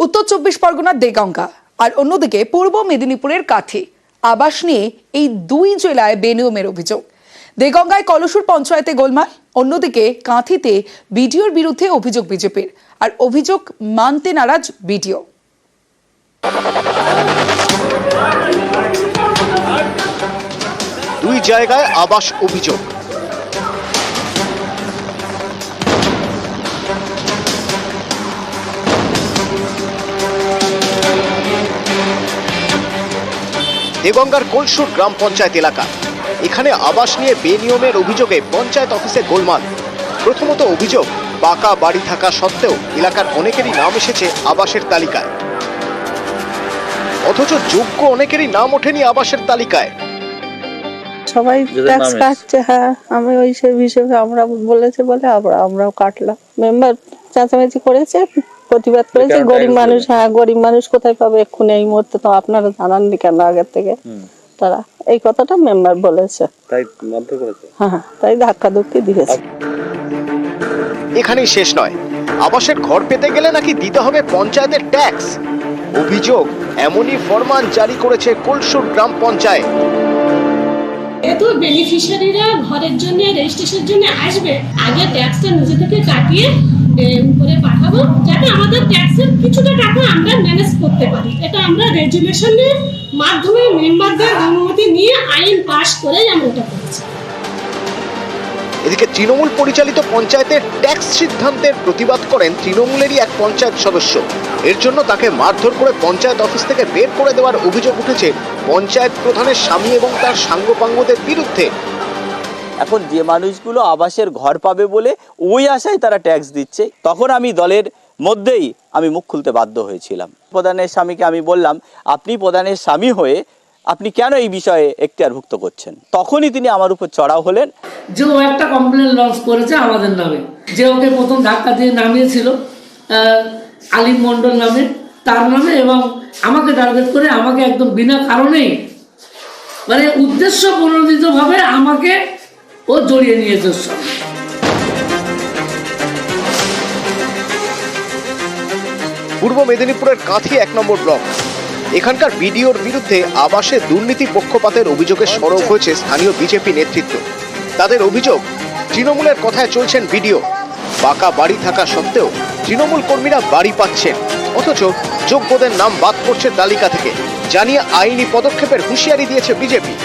উত্তর 24 পরগনার দেগঙ্গা আর অন্যদিকে পূর্ব মেদিনীপুরের কাঁথি আবাস নিয়ে এই দুই জেলায় বেনিয়মের অভিযোগ। দেগঙ্গায় কলসুর পঞ্চায়েতে গোলমাল, অন্যদিকে কাঁথিতে বিডিওর বিরুদ্ধে অভিযোগ বিজেপির, আর অভিযোগ মানতে নারাজ বিডিও। দুই জায়গায় আবাস অভিযোগ। দেগঙ্গার কলসুর গ্রাম পঞ্চায়েত এলাকা, এখানে আবাস নিয়ে বেনিয়মের অভিযোগে পঞ্চায়েত অফিসে গোলমাল। প্রথমত অভিযোগ, পাকা বাড়ি থাকা সত্ত্বেও এলাকার অনেকেরই নাম এসেছে আবাসের তালিকায়, অথচ যোগ্য অনেকেরই নাম ওঠেনি আবাসের তালিকায়। সবাই ট্যাক্স কাটছে। হ্যাঁ, আমি ওই সেই হিসেবে আমরা বলেছে বলে আমরাও কাটলাম। মেম্বার চেঁচামেচি করেছে, প্রতিবাদ করেছে। গরিব মানুষ, হ্যাঁ গরিব মানুষ কোথায় পাবে এক্ষুনি এই মুহূর্তে, তো আপনারা জানাননি কেন আগের থেকে? তারা এই কথাটা মেম্বার বলেছে, তাই বাধ্য করেছে। হ্যাঁ, তাই ধাক্কাধুক্কি দিয়েছে। এখানেই শেষ নয়, আবাসের ঘর পেতে গেলে নাকি দিতে হবে পঞ্চায়েতের ট্যাক্স। অভিযোগ, এমনই ফরমান জারি করেছে কলসুর গ্রাম পঞ্চায়েত। এত বেনিফিশিয়ারিরা ঘরের জন্য রেজিস্ট্রেশনের জন্য আসবে, আগে ট্যাক্সটা নিজে থেকে কাটিয়ে করে পাঠাবো, যাতে আমাদের ট্যাক্সের কিছুটা টাকা আমরা ম্যানেজ করতে পারি। এটা আমরা রেজুলেশনের মাধ্যমে মেম্বারদের অনুমতি নিয়ে আইন পাস করে আমরা এটা করছি। এদিকে তৃণমূল পরিচালিত পঞ্চায়েতের ট্যাক্স সিদ্ধান্তের প্রতিবাদ করেন তৃণমূলেরই এক পঞ্চায়েত সদস্য। এর জন্য তাকে মারধর করে পঞ্চায়েত অফিস থেকে বের করে দেওয়ার অভিযোগ উঠেছে পঞ্চায়েত প্রধানের স্বামী এবং তার সাঙ্গপাঙ্গদের বিরুদ্ধে। এখন যে মানুষগুলো আবাসের ঘর পাবে বলে ওই আশায় তারা ট্যাক্স দিচ্ছে, তখন আমি দলের মধ্যেই আমি মুখ খুলতে বাধ্য হয়েছিলাম। প্রধানের স্বামীকে আমি বললাম, আপনি প্রধানের স্বামী হয়ে আপনি কেন এই বিষয়ে এখতিয়ারভুক্ত করছেন? তখনই তিনি আমার উপর চড়াও হলেন। যে ও একটা কমপ্লেন লঞ্চ করেছে আমাদের নামে, যে ওকে প্রথম ধাক্কা দিয়ে নামিয়েছিল আলিম মন্ডল নামে, তার নামে, এবং আমাকে টার্গেট করে আমাকে একদম বিনা কারণেই, মানে উদ্দেশ্য প্রণোদিতভাবে আমাকে ও জড়িয়ে নিয়েছে। পূর্ব মেদিনীপুরের কাঁথি 1 নম্বর ব্লক, এখানকার বিডিওর বিরুদ্ধে আবাসে দুর্নীতি পক্ষপাতের অভিযোগে সরব হয়েছে স্থানীয় বিজেপি নেতৃত্ব। তাদের অভিযোগ, তৃণমূলের কথায় চলছেন বিডিও। পাকা বাড়ি থাকা সত্ত্বেও তৃণমূল কর্মীরা বাড়ি পাচ্ছেন, অথচ যোগ্যদের নাম বাদ পড়ছে তালিকা থেকে, জানিয়ে আইনি পদক্ষেপের হুঁশিয়ারি দিয়েছে বিজেপি।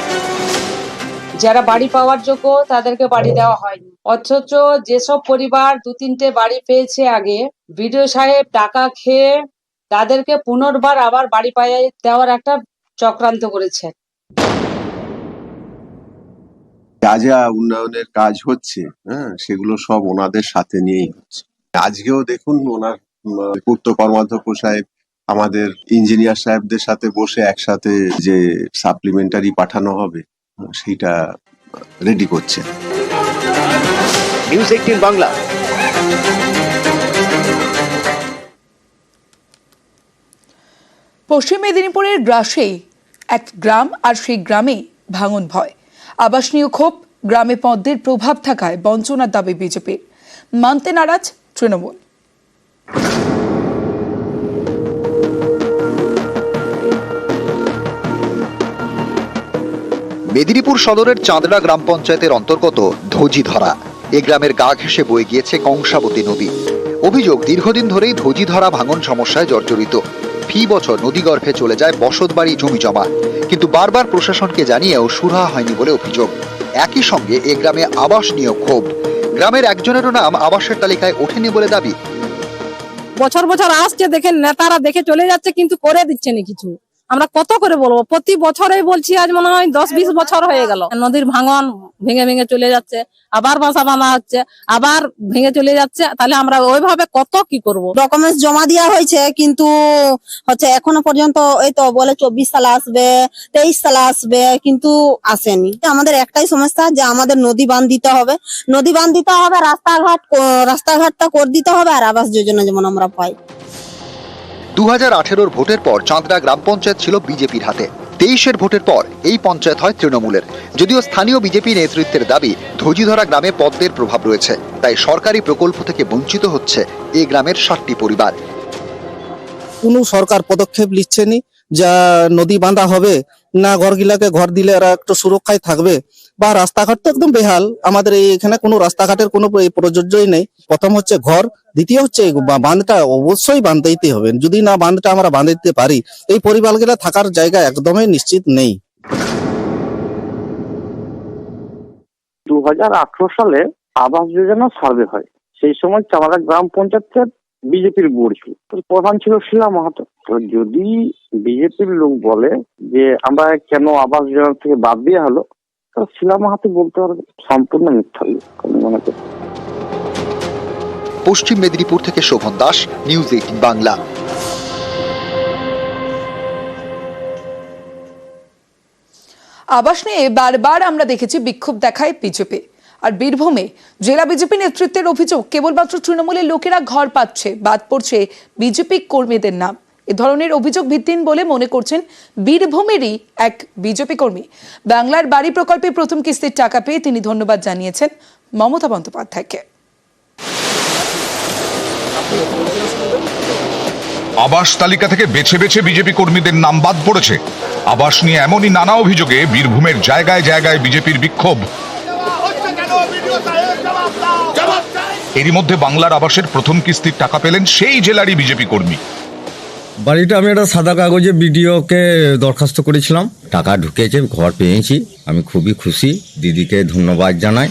যারা বাড়ি পাওয়ার যোগ্য তাদেরকে বাড়ি দেওয়া হয়নি, অথচ যেসব পরিবার 2-3টে বাড়ি পেয়েছে আগে, বিডিও সাহেব টাকা খেয়ে তাদেরকে পুনর্বার আবার বাড়ি পাইয়ে দেওয়ার একটা চক্রান্ত করেছে। যা যা উন্নয়নের কাজ হচ্ছে, সেগুলো সব ওনাদের সাথে নিয়েই হচ্ছে। আজকেও দেখুন ওনার পূর্ত কর্মাধ্যক্ষ সাহেব আমাদের ইঞ্জিনিয়ার সাহেবদের সাথে বসে একসাথে যে সাপ্লিমেন্টারি পাঠানো হবে সেইটা রেডি করছে। নিউজ 18 বাংলা। পশ্চিম মেদিনীপুরের গ্রাসেই এক গ্রাম, আর সেই গ্রামে ভাঙন ভয়। আবাস নিয়ে ক্ষোভ, গ্রামে পদ্মের প্রভাব থাকায় বঞ্চনার দাবি বিজেপির, মানতে নারাজ তৃণমূল। মেদিনীপুর সদরের চাঁদড়া গ্রাম পঞ্চায়েতের অন্তর্গত ধোজিধরা এ গ্রামের গা ঘেঁষে বয়ে গিয়েছে কংসাবতী নদী। অভিযোগ, দীর্ঘদিন ধরেই ধোজিধরা ভাঙন সমস্যায় জর্জরিত। ফি বছর নদীগর্ভে চলে যায় বসতবাড়ি, জমি জমা, কিন্তু বারবার প্রশাসনকে জানিয়েও সুরাহা হয়নি বলে অভিযোগ। একই সঙ্গে এ গ্রামে আবাস নিয়ে ক্ষোভ, গ্রামের একজনেরও নাম আবাসের তালিকায় ওঠেনি বলে দাবি। বছর বছর আসছে, দেখেন নেতারা দেখে চলে যাচ্ছে, কিন্তু করে দিচ্ছে না কিছু। আমরা কত করে বলবো, প্রতি বছরেই বলছি, আজ মনে হয় 10-20 বছর হয়ে গেল। নদীর ভাঙন ভেঙে ভেঙে চলে যাচ্ছে, আবার বাসা বাঁধা হচ্ছে, আবার ভেঙে চলে যাচ্ছে। তাহলে আমরা ওইভাবে কত কি করব? ডকুমেন্টস জমা দেওয়া হয়েছে, কিন্তু হচ্ছে এখনো পর্যন্ত এই তো বলে 24 সালে আসবে, 23 সালে আসবে, কিন্তু আসেনি। আমাদের একটাই সমস্যা, যে আমাদের নদী বাঁধ দিতে হবে, নদী বাঁধ দিতে হবে, রাস্তাঘাটটা করে দিতে হবে, আর আবাস যোজনা যেমন আমরা পাই। 2018 ভোটের পর চাঁদড়া গ্রাম পঞ্চায়েত ছিল বিজেপির হাতে। 23-এর ভোটের পর এই পঞ্চায়েত হয় তৃণমূলের। যদিও স্থানীয় বিজেপি নেতৃত্বের দাবি, ধোজিধরা গ্রামে পদ্মের প্রভাব রয়েছে, তাই সরকারি প্রকল্প থেকে বঞ্চিত হচ্ছে এই গ্রামের 60টি পরিবার। কোনো সরকার পদক্ষেপ নিচ্ছে নি, যা নদী বাঁধা হবে না, ঘরগুলাকে ঘর দিলে এরা একটু সুরক্ষায় থাকবে, বা রাস্তাঘাট তো একদম বেহাল। আমাদের এখানে কোনো রাস্তাঘাটের কোনো প্রযোজ্যই নেই। প্রথম হচ্ছে ঘর, দ্বিতীয় হচ্ছে বাঁধটা অবশ্যই বাঁধতেই হবে। যদি না বাঁধটা আমরা বাঁধে দিতে পারি, এই পরিবারগুলা থাকার জায়গা একদমই নিশ্চিত নেই। 2018 সালে আবাস যোজনা সার্ভে হয়। সেই সময় চামারা গ্রাম পঞ্চায়েতের বিজেপির বোর্ড ছিল, প্রধান ছিল শিলা মাহাতো। তো যদি বিজেপির লোক বলে যে আমরা কেন আবাস যোজনা থেকে বাদ দেওয়া হলো, তো শিলা মাহাতো বলতে পারবে সম্পূর্ণ মিথ্যা মনে করি। পশ্চিম মেদিনীপুর থেকে শোভন দাস, নিউজ 18 বাংলা। আবাস নিয়ে বারবার আমরা দেখেছি বিক্ষোভ দেখায় বিজেপি। আর বীরভূমে জেলা বিজেপি নেতৃত্বের অভিযোগ, কেবলমাত্র তৃণমূলের লোকেরা ঘর পাচ্ছে, বাদ পড়ছে বিজেপি কর্মীদের নাম। এ ধরনের অভিযোগ ভিত্তিহীন বলে মনে করছেন বীরভূমেরই এক বিজেপি কর্মী। বাংলার বাড়ি প্রকল্পে প্রথম কিস্তির টাকা পেয়ে তিনি ধন্যবাদ জানিয়েছেন মমতা বন্দ্যোপাধ্যায়কে। আবাস তালিকা থেকে বেছে বেছে বিজেপি কর্মীদের নাম বাদ পড়েছে। আবাস নিয়ে এমনই নানা অভিযোগে বীরভূমের জায়গায় জায়গায় বিজেপির বিক্ষোভ। এরই মধ্যে বাংলার আবাসের প্রথম কিস্তির টাকা পেলেন সেই জেলারই বিজেপি কর্মী। বাড়িটা আমি একটা সাদা কাগজে বিডিওকে দরখাস্ত করেছিলাম, টাকা ঢুকেছে, ঘর পেয়েছি, আমি খুবই খুশি, দিদিকে ধন্যবাদ জানাই।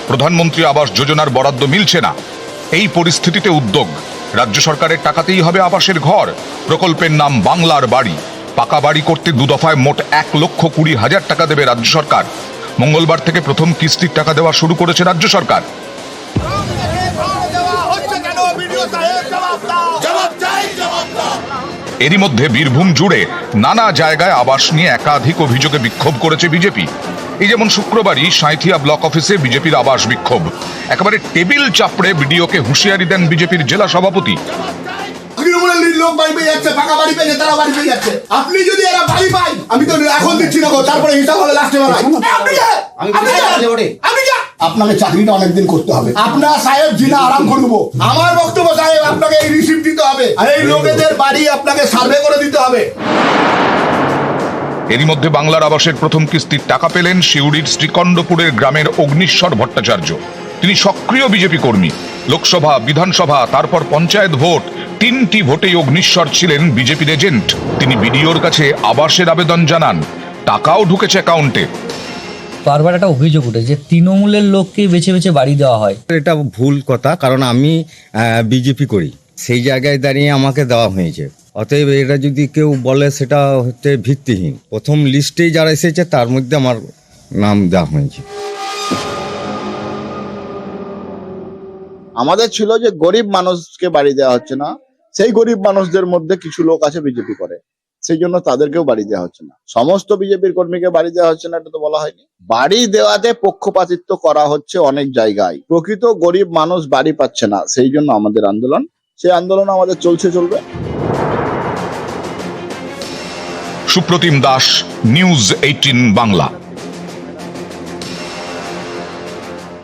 প্রধানমন্ত্রী আবাস যোজনার বরাদ্দ মিলছে না, এই পরিস্থিতিতে উদ্যোগ, রাজ্য সরকারের টাকাতেই হবে আবাসের ঘর। প্রকল্পের নাম বাংলার বাড়ি। পাকা বাড়ি করতে 2 দফায় মোট 1,20,000 টাকা দেবে রাজ্য সরকার। মঙ্গলবার থেকে প্রথম কিস্তির টাকা দেওয়া শুরু করেছে রাজ্য সরকার। এরই মধ্যে বীরভূম জুড়ে নানা জায়গায় আবাস নিয়ে একাধিক অভিযোগে বিক্ষোভ করেছে বিজেপি। এই যেমন শুক্রবারই সাঁইথিয়া ব্লক অফিসে বিজেপির আবাস বিক্ষোভ। একেবারে টেবিল চাপড়ে বিডিওকে হুঁশিয়ারি দেন বিজেপির জেলা সভাপতি। লোক বাড়ি পেয়ে যাচ্ছে, ফাঁকা বাড়ি পেয়ে তারা বাড়ি পেয়ে যাচ্ছে। আপনি যদি এরা বাড়ি পাই, আমি তো এখন দিচ্ছি না, তারপরে হিসাব হলে লাস্টে বেলায় আপনাকে চাকরিটা অনেকদিন করতে হবে। আপনার সাহেব জিনা আরাম করবো। আমার বক্তব্য সাহেব, আপনাকে এই রিসিপ্ট দিতে হবে, আর এই লোকেদের বাড়ি আপনাকে সার্ভে করে দিতে হবে। এরই মধ্যে বাংলার আবাসের প্রথম কিস্তির টাকা পেলেন সিউড়ির শ্রীকণ্ডপুরের গ্রামের অগ্নিশ্বর ভট্টাচার্য। তিনি সক্রিয় বিজেপি কর্মী। লোকসভা, বিধানসভা, তারপর পঞ্চায়েত ভোট, 3টি ভোটেই অগ্নিশ্বর ছিলেন বিজেপির এজেন্ট। তিনি বিডিওর কাছে আবাসের আবেদন জানান, টাকাও ঢুকেছে অ্যাকাউন্টে। বারবার একটা অভিযোগ উঠে যে তৃণমূলের লোককে বেছে বেছে বাড়ি দেওয়া হয়। এটা ভুল কথা, কারণ আমি বিজেপি করি, সেই জায়গায় দাঁড়িয়ে আমাকে দেওয়া হয়েছে। অতএব এটা যদি কেউ বলে সেটা হচ্ছে ভিত্তিহীন। প্রথম লিস্টেই যারা এসেছে তার মধ্যে আমার নাম দেওয়া হয়েছে। আমাদের ছিল যে গরিব মানুষকে বাড়ি দেওয়া হচ্ছে না, সেই গরিব মানুষদের মধ্যে কিছু লোক আছে বিজেপি করে, সেই জন্য তাদেরকেও বাড়ি দেওয়া হচ্ছে না। সমস্ত বিজেপির কর্মীকে বাড়ি দেওয়া হচ্ছে না, এটা তো বলা হয়নি। বাড়ি দেওয়াতে পক্ষপাতিত্ব করা হচ্ছে অনেক জায়গায়। প্রকৃত গরিব মানুষ বাড়ি পাচ্ছে না, সেই জন্য আমাদের আন্দোলন। সেই আন্দোলন আমাদের চলবে। সুপ্রতিম দাস, নিউজ 18 বাংলা।